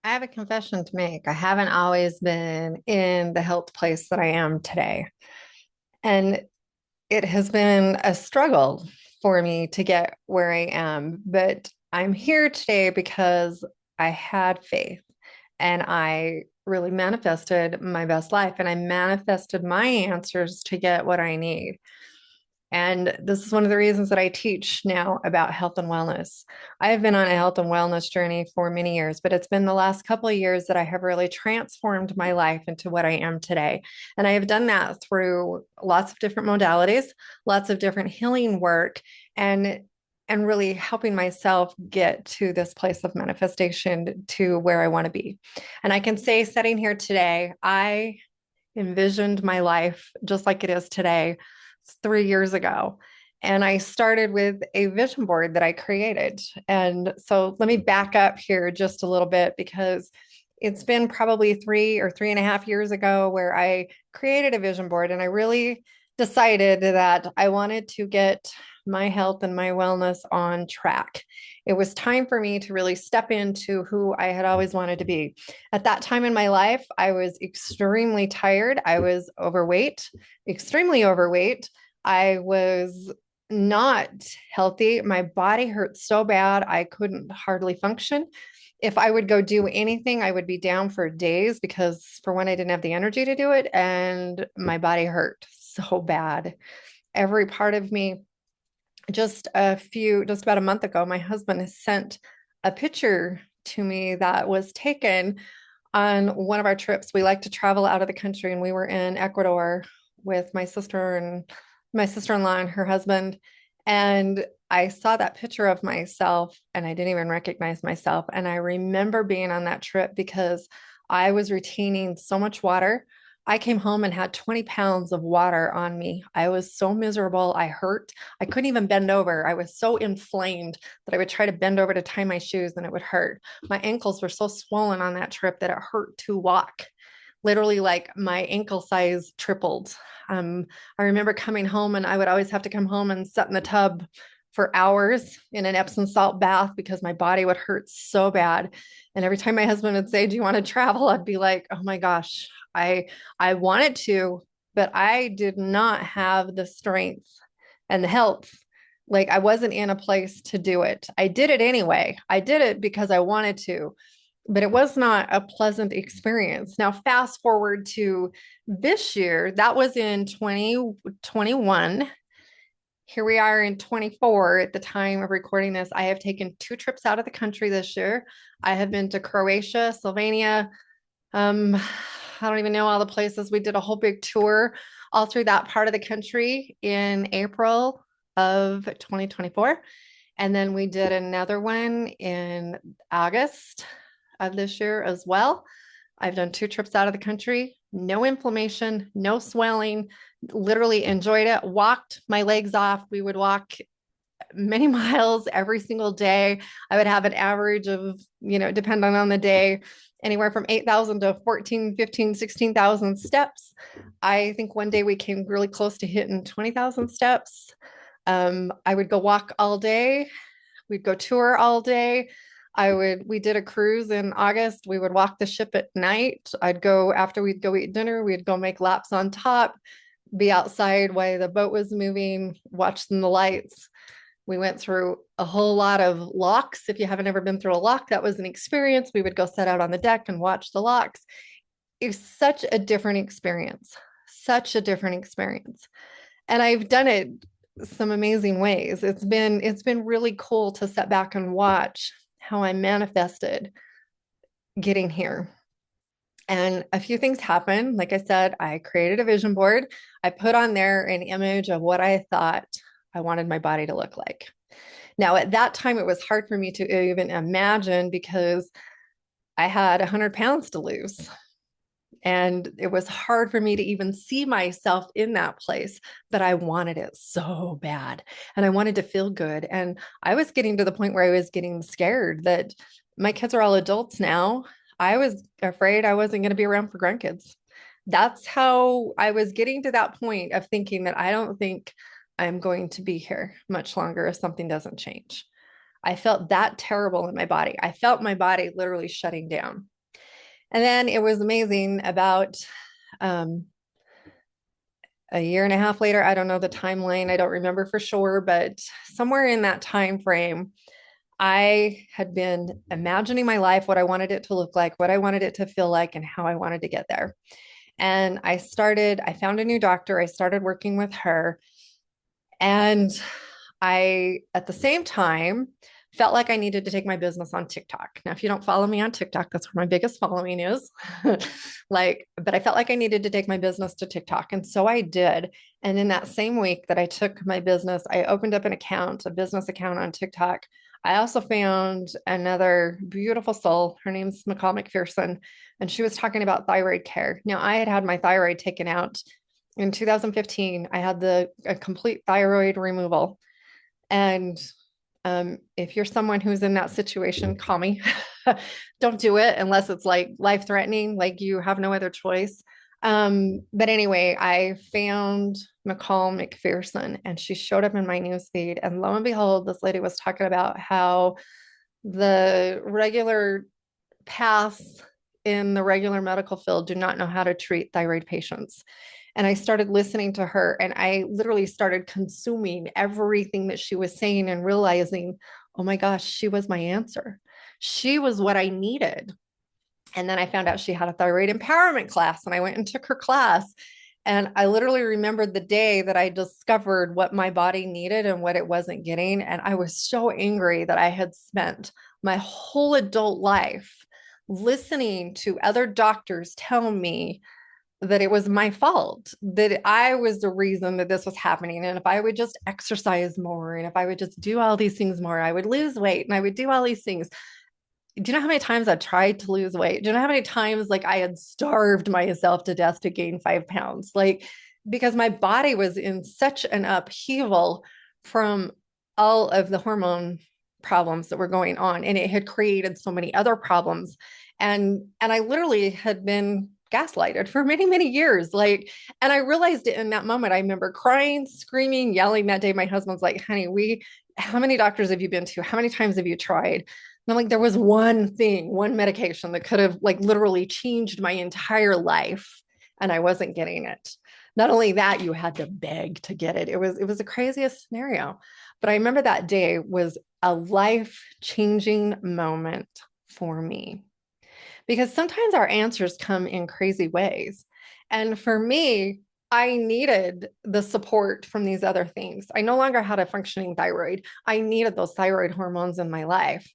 I have a confession to make. I haven't always been in the health place that I am today. And it has been a struggle for me to get where I am. But I'm here today because I had faith and I really manifested my best life and I manifested my answers to get what I need. And this is one of the reasons that I teach now about health and wellness. I have been on a health and wellness journey for many years, but it's been the last couple of years that I have really transformed my life into what I am today. And I have done that through lots of different modalities, lots of different healing work, and really helping myself get to this place of manifestation to where I want to be. And I can say, sitting here today, I envisioned my life just like it is today 3 years ago. And I started with a vision board that I created. And so let me back up here just a little bit because it's been probably 3 or 3.5 years ago where I created a vision board and I really decided that I wanted to get my health and my wellness on track. It was time for me to really step into who I had always wanted to be. At that time in my life, I was extremely tired. I was overweight, extremely overweight. I was not healthy. My body hurt so bad, I couldn't hardly function. If I would go do anything, I would be down for days because, for one, I didn't have the energy to do it, and my body hurt so bad. Every part of me. Just about a month ago, my husband has sent a picture to me that was taken on one of our trips. We like to travel out of the country, and we were in Ecuador with my sister-in-law and her husband. And I saw that picture of myself and I didn't even recognize myself. And I remember being on that trip because I was retaining so much water. I came home and had 20 pounds of water on me. I was so miserable. I hurt. I couldn't even bend over. I was so inflamed that I would try to bend over to tie my shoes and it would hurt. My ankles were so swollen on that trip that it hurt to walk. Literally, like my ankle size tripled. I remember coming home and I would always have to come home and sit in the tub for hours in an Epsom salt bath because my body would hurt so bad. And every time my husband would say, "Do you want to travel?" I'd be like, "Oh my gosh, I wanted to, but I did not have the strength and the health. Like I wasn't in a place to do it. I did it anyway. I did it because I wanted to, but it was not a pleasant experience. Now, fast forward to this year, that was in 2021. Here we are in 24 at the time of recording this. I have taken 2 trips out of the country this year. I have been to Croatia, Slovenia. Um, I don't even know all the places. We did a whole big tour all through that part of the country in April of 2024. And then we did another one in August of this year as well. I've done 2 trips out of the country, no inflammation, no swelling, literally enjoyed it, walked my legs off. We would walk many miles every single day. I would have an average of, depending on the day, anywhere from 8,000 to 14, 15, 16,000 steps. I think one day we came really close to hitting 20,000 steps. I would go walk all day. We'd go tour all day. We did a cruise in August. We would walk the ship at night. After we'd go eat dinner, we'd go make laps on top, be outside while the boat was moving, watching the lights. We went through a whole lot of locks. If you haven't ever been through a lock, that was an experience. We would go sit out on the deck and watch the locks. It was such a different experience, such a different experience. And I've done it some amazing ways. It's been really cool to sit back and watch how I manifested getting here. And a few things happened. Like I said, I created a vision board. I put on there an image of what I thought I wanted my body to look like. Now, at that time, it was hard for me to even imagine because I had 100 pounds to lose. And it was hard for me to even see myself in that place, but I wanted it so bad. And I wanted to feel good. And I was getting to the point where I was getting scared that my kids are all adults now. I was afraid I wasn't going to be around for grandkids. That's how I was getting to that point of thinking that I don't think I'm going to be here much longer if something doesn't change. I felt that terrible in my body. I felt my body literally shutting down. And then it was amazing about um, a year and a half later, I don't know the timeline, I don't remember for sure, but somewhere in that time frame, I had been imagining my life, what I wanted it to look like, what I wanted it to feel like, and how I wanted to get there. And I found a new doctor. I started working with her. And I, at the same time, felt like I needed to take my business on TikTok. Now, if you don't follow me on TikTok, that's where my biggest following is. But I felt like I needed to take my business to TikTok. And so I did. And in that same week that I took my business, I opened up an account, a business account on TikTok. I also found another beautiful soul. Her name's McCall McPherson, and she was talking about thyroid care. Now, I had had my thyroid taken out in 2015. I had the a complete thyroid removal. And if you're someone who's in that situation, call me. Don't do it unless it's like life threatening, like you have no other choice. But anyway, I found McCall McPherson and she showed up in my newsfeed. And lo and behold, this lady was talking about how the regular paths in the regular medical field do not know how to treat thyroid patients. And I started listening to her and I literally started consuming everything that she was saying and realizing, oh my gosh, she was my answer. She was what I needed. And then I found out she had a thyroid empowerment class and I went and took her class. And I literally remembered the day that I discovered what my body needed and what it wasn't getting. And I was so angry that I had spent my whole adult life listening to other doctors tell me that it was my fault, that I was the reason that this was happening. And if I would just exercise more and if I would just do all these things more, I would lose weight and I would do all these things. Do you know how many times I tried to lose weight? Do you know how many times like I had starved myself to death to gain 5 pounds? Like, because my body was in such an upheaval from all of the hormone problems that were going on. And it had created so many other problems. And I literally had been gaslighted for many, many years. Like, and I realized it in that moment. I remember crying, screaming, yelling that day. My husband's like, honey, how many doctors have you been to? How many times have you tried? And I'm like, there was one thing, one medication that could have like literally changed my entire life, and I wasn't getting it. Not only that, you had to beg to get it. It was the craziest scenario. But I remember that day was a life-changing moment for me because sometimes our answers come in crazy ways. And for me, I needed the support from these other things. I no longer had a functioning thyroid. I needed those thyroid hormones in my life.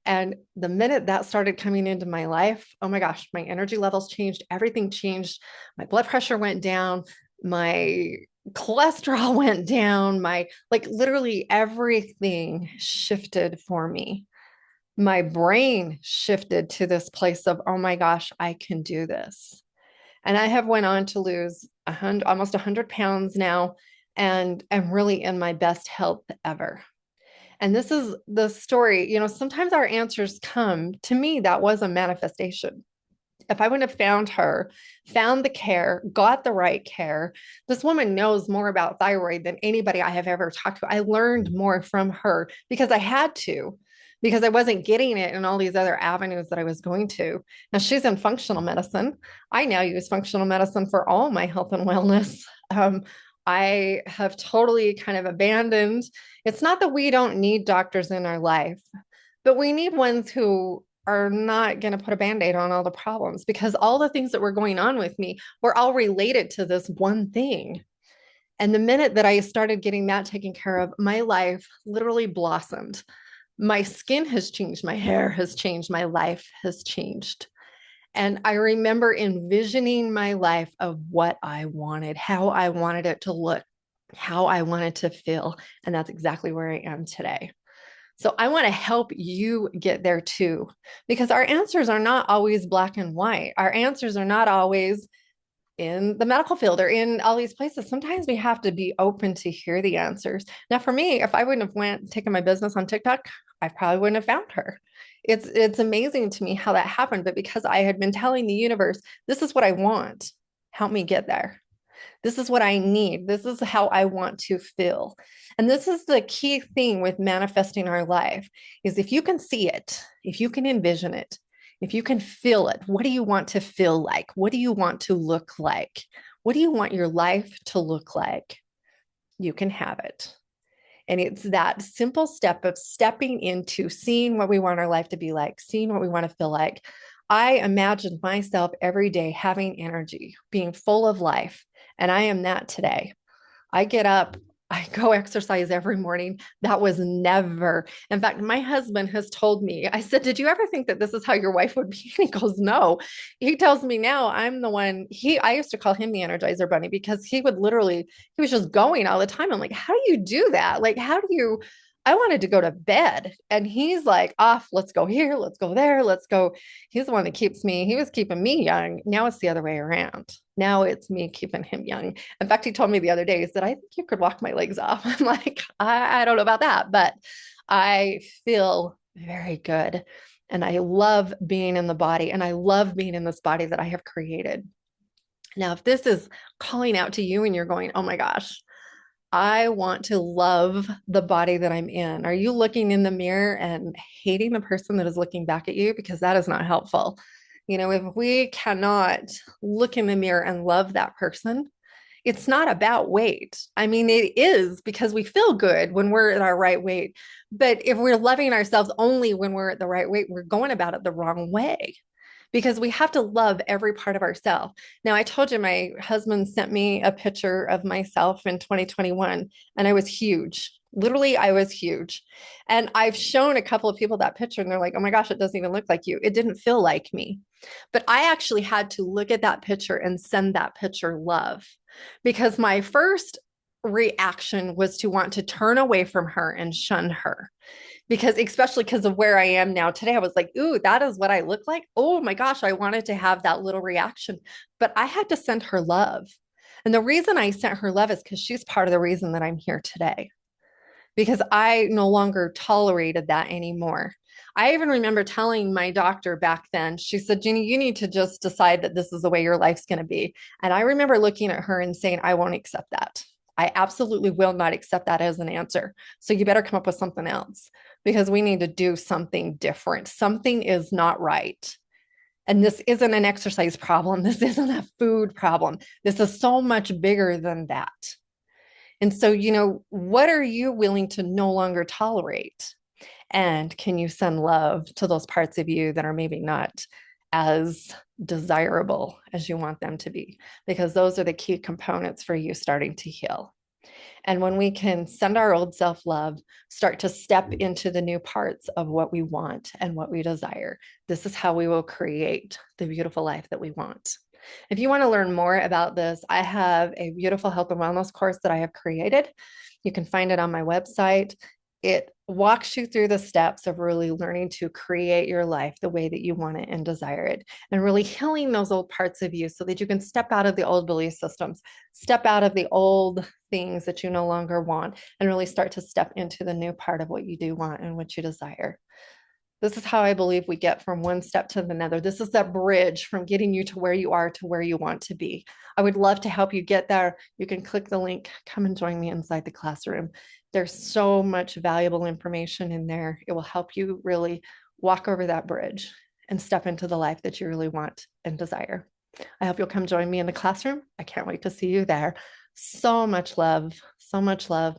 And the minute that started coming into my life, oh my gosh, my energy levels changed, everything changed. My blood pressure went down, my cholesterol went down, my like literally everything shifted for me. My brain shifted to this place of, oh my gosh, I can do this. And I have went on to lose almost 100 pounds now, and I'm really in my best health ever. And this is the story. Sometimes our answers come to me. That was a manifestation. If I wouldn't have found her, found the care, got the right care, this woman knows more about thyroid than anybody I have ever talked to. I learned more from her because I had to, because I wasn't getting it in all these other avenues that I was going to. Now she's in functional medicine. I now use functional medicine for all my health and wellness. I have totally kind of abandoned. It's not that we don't need doctors in our life, but we need ones who are not going to put a band-aid on all the problems, because all the things that were going on with me were all related to this one thing. And the minute that I started getting that taken care of, my life literally blossomed. My skin has changed, my hair has changed, my life has changed. And I remember envisioning my life of what I wanted, how I wanted it to look, how I wanted to feel. And that's exactly where I am today. So I want to help you get there too, because our answers are not always black and white. Our answers are not always in the medical field or in all these places. Sometimes we have to be open to hear the answers. Now, for me, if I wouldn't have went taken my business on TikTok, I probably wouldn't have found her. It's amazing to me how that happened, but because I had been telling the universe, this is what I want, help me get there. This is what I need. This is how I want to feel. And this is the key thing with manifesting our life is if you can see it, if you can envision it, if you can feel it, what do you want to feel like? What do you want to look like? What do you want your life to look like? You can have it. And it's that simple step of stepping into seeing what we want our life to be like, seeing what we want to feel like. I imagine myself every day having energy, being full of life. And I am that today. I get up, I go exercise every morning. That was never. In fact, my husband has told me, I said, did you ever think that this is how your wife would be? And he goes, no. He tells me now I'm the one, I used to call him the Energizer Bunny because he would literally, he was just going all the time. I'm like, how do you do that? Like, how do you, I wanted to go to bed and he's like, off, let's go here, let's go there, let's go. He's the one that keeps me, he was keeping me young. Now it's the other way around. Now it's me keeping him young. In fact, he told me the other day, he said, I think you could walk my legs off. I'm like, I don't know about that, but I feel very good. And I love being in the body and I love being in this body that I have created. Now, if this is calling out to you and you're going, oh my gosh, I want to love the body that I'm in. Are you looking in the mirror and hating the person that is looking back at you? Because that is not helpful. You know, if we cannot look in the mirror and love that person, it's not about weight. I mean, it is because we feel good when we're at our right weight. But if we're loving ourselves only when we're at the right weight, we're going about it the wrong way because we have to love every part of ourselves. Now, I told you my husband sent me a picture of myself in 2021, and I was huge. Literally, I was huge. And I've shown a couple of people that picture, and they're like, oh my gosh, it doesn't even look like you. It didn't feel like me. But I actually had to look at that picture and send that picture love because my first reaction was to want to turn away from her and shun her because especially because of where I am now today, I was like, ooh, that is what I look like. Oh my gosh, I wanted to have that little reaction, but I had to send her love. And the reason I sent her love is because she's part of the reason that I'm here today, because I no longer tolerated that anymore. I even remember telling my doctor back then, she said, Gina, you need to just decide that this is the way your life's going to be. And I remember looking at her and saying, I won't accept that. I absolutely will not accept that as an answer. So you better come up with something else because we need to do something different. Something is not right. And this isn't an exercise problem. This isn't a food problem. This is so much bigger than that. And so, you know, what are you willing to no longer tolerate? And can you send love to those parts of you that are maybe not as desirable as you want them to be? Because those are the key components for you starting to heal. And when we can send our old self love, start to step into the new parts of what we want and what we desire, this is how we will create the beautiful life that we want. If you want to learn more about this, I have a beautiful health and wellness course that I have created. You can find it on my website. It walks you through the steps of really learning to create your life the way that you want it and desire it, and really healing those old parts of you so that you can step out of the old belief systems, step out of the old things that you no longer want, and really start to step into the new part of what you do want and what you desire. This is how I believe we get from one step to another. This is that bridge from getting you to where you are to where you want to be. I would love to help you get there. You can click the link, come and join me inside the classroom. There's so much valuable information in there. It will help you really walk over that bridge and step into the life that you really want and desire. I hope you'll come join me in the classroom. I can't wait to see you there. So much love, so much love.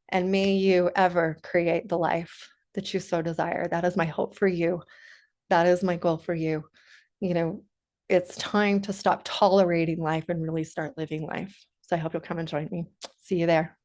And may you ever create the life that you so desire. That is my hope for you. That is my goal for you. You know, it's time to stop tolerating life and really start living life. So I hope you'll come and join me. See you there.